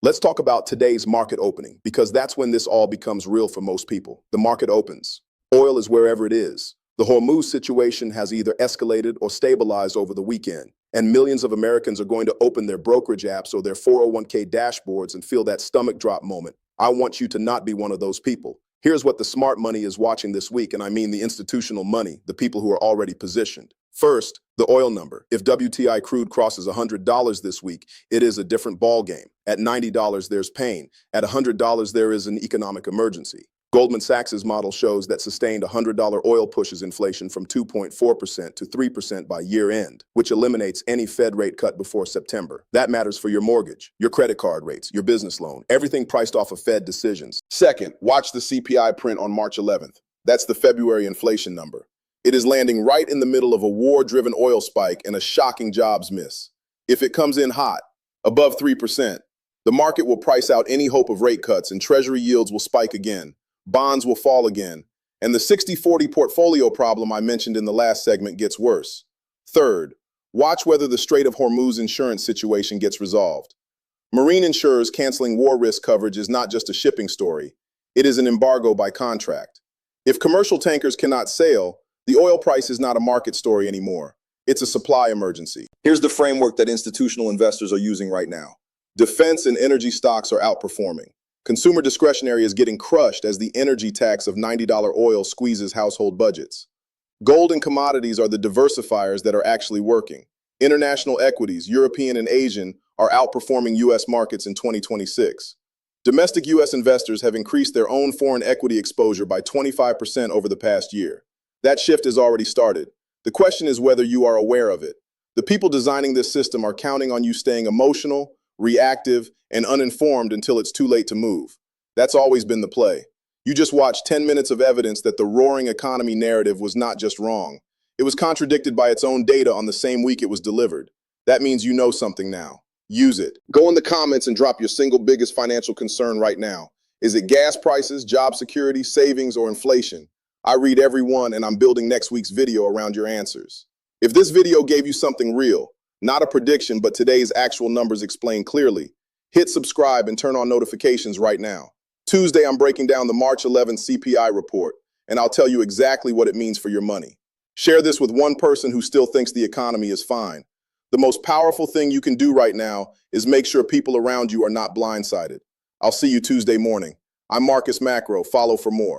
Let's talk about today's market opening, because that's when this all becomes real for most people. The market opens. Oil is wherever it is. The Hormuz situation has either escalated or stabilized over the weekend, and millions of Americans are going to open their brokerage apps or their 401k dashboards and feel that stomach drop moment. I want you to not be one of those people. Here's what the smart money is watching this week, and I mean the institutional money, the people who are already positioned. First, the oil number. If WTI Crude crosses $100 this week, it is a different ballgame. At $90, there's pain. At $100, there is an economic emergency. Goldman Sachs' model shows that sustained $100 oil pushes inflation from 2.4% to 3% by year end, which eliminates any Fed rate cut before September. That matters for your mortgage, your credit card rates, your business loan, everything priced off of Fed decisions. Second, watch the CPI print on March 11th. That's the February inflation number. It is landing right in the middle of a war-driven oil spike and a shocking jobs miss. If it comes in hot, above 3%, the market will price out any hope of rate cuts and Treasury yields will spike again. Bonds will fall again, and the 60-40 portfolio problem I mentioned in the last segment gets worse. Third, watch whether the Strait of Hormuz insurance situation gets resolved. Marine insurers canceling war risk coverage is not just a shipping story, it is an embargo by contract. If commercial tankers cannot sail, the oil price is not a market story anymore. It's a supply emergency. Here's the framework that institutional investors are using right now. Defense and energy stocks are outperforming. Consumer discretionary is getting crushed as the energy tax of $90 oil squeezes household budgets. Gold and commodities are the diversifiers that are actually working. International equities, European and Asian, are outperforming U.S. markets in 2026. Domestic U.S. investors have increased their own foreign equity exposure by 25% over the past year. That shift has already started. The question is whether you are aware of it. The people designing this system are counting on you staying emotional, reactive, and uninformed until it's too late to move. That's always been the play. You just watched 10 minutes of evidence that the roaring economy narrative was not just wrong. It was contradicted by its own data on the same week it was delivered. That means you know something now. Use it. Go in the comments and drop your single biggest financial concern right now. Is it gas prices, job security, savings, or inflation? I read every one, and I'm building next week's video around your answers. If this video gave you something real, not a prediction, but today's actual numbers explained clearly, hit subscribe and turn on notifications right now. Tuesday, I'm breaking down the March 11th CPI report, and I'll tell you exactly what it means for your money. Share this with one person who still thinks the economy is fine. The most powerful thing you can do right now is make sure people around you are not blindsided. I'll see you Tuesday morning. I'm Marcus Macro. Follow for more.